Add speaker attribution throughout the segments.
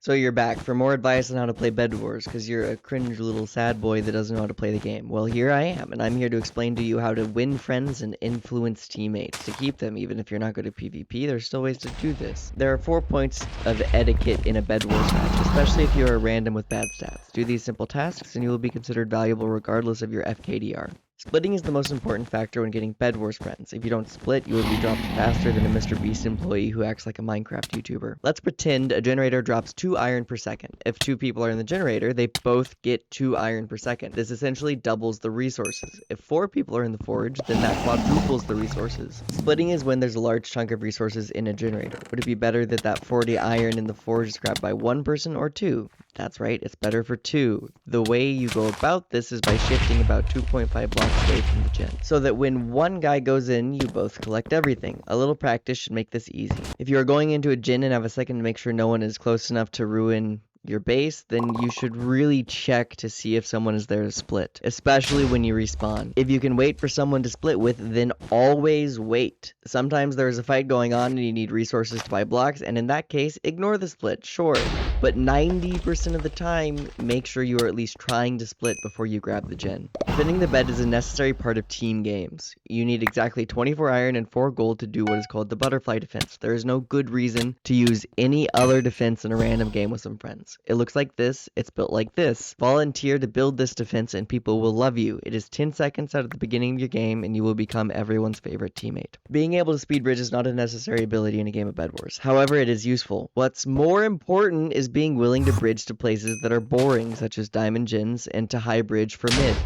Speaker 1: So you're back for more advice on how to play Bedwars, because you're a cringe little sad boy that doesn't know how to play the game. Well, here I am, and I'm here to explain to you how to win friends and influence teammates. To keep them, even if you're not good at PvP, there's still ways to do this. There are 4 points of etiquette in a Bedwars match, especially if you're a random with bad stats. Do these simple tasks, and you will be considered valuable regardless of your FKDR. Splitting is the most important factor when getting Bedwars friends. If you don't split, you will be dropped faster than a Mr. Beast employee who acts like a Minecraft YouTuber. Let's pretend a generator drops 2 iron per second. If 2 people are in the generator, they both get 2 iron per second. This essentially doubles the resources. If 4 people are in the forge, then that quadruples the resources. Splitting is when there's a large chunk of resources in a generator. Would it be better that 40 iron in the forge is grabbed by 1 person or 2? That's right, it's better for 2. The way you go about this is by shifting about 2.5 blocks away from the gen, so that when one guy goes in, you both collect everything. A little practice should make this easy. If you are going into a gen and have a second to make sure no one is close enough to ruin your base, then you should really check to see if someone is there to split, especially when you respawn. If you can wait for someone to split with, then always wait. Sometimes there's a fight going on and you need resources to buy blocks, and in that case, ignore the split, sure. But 90% of the time, make sure you are at least trying to split before you grab the gen. Defending the bed is a necessary part of team games. You need exactly 24 iron and 4 gold to do what is called the butterfly defense. There is no good reason to use any other defense in a random game with some friends. It looks like this, it's built like this. Volunteer to build this defense and people will love you. It is 10 seconds out of the beginning of your game and you will become everyone's favorite teammate. Being able to speed bridge is not a necessary ability in a game of Bedwars. However, it is useful. What's more important is being willing to bridge to places that are boring, such as diamond gens, and to high bridge for mid,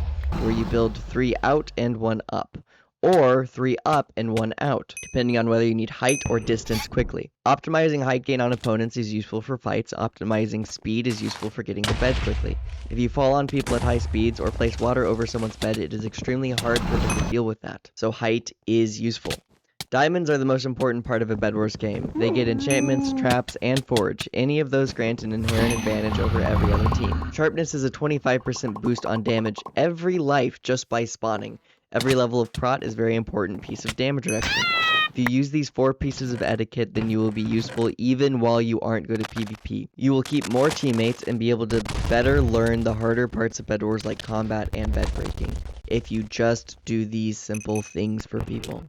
Speaker 1: where you build 3 out and 1 up, or 3 up and 1 out, depending on whether you need height or distance quickly. Optimizing height gain on opponents is useful for fights. Optimizing speed is useful for getting to bed quickly. If you fall on people at high speeds or place water over someone's bed, it is extremely hard for them to deal with that. So height is useful. Diamonds are the most important part of a Bedwars game. They get enchantments, traps, and forge. Any of those grant an inherent advantage over every other team. Sharpness is a 25% boost on damage every life just by spawning. Every level of prot is a very important piece of damage reduction. If you use these 4 pieces of etiquette, then you will be useful even while you aren't good at PvP. You will keep more teammates and be able to better learn the harder parts of Bedwars like combat and bed breaking, if you just do these simple things for people.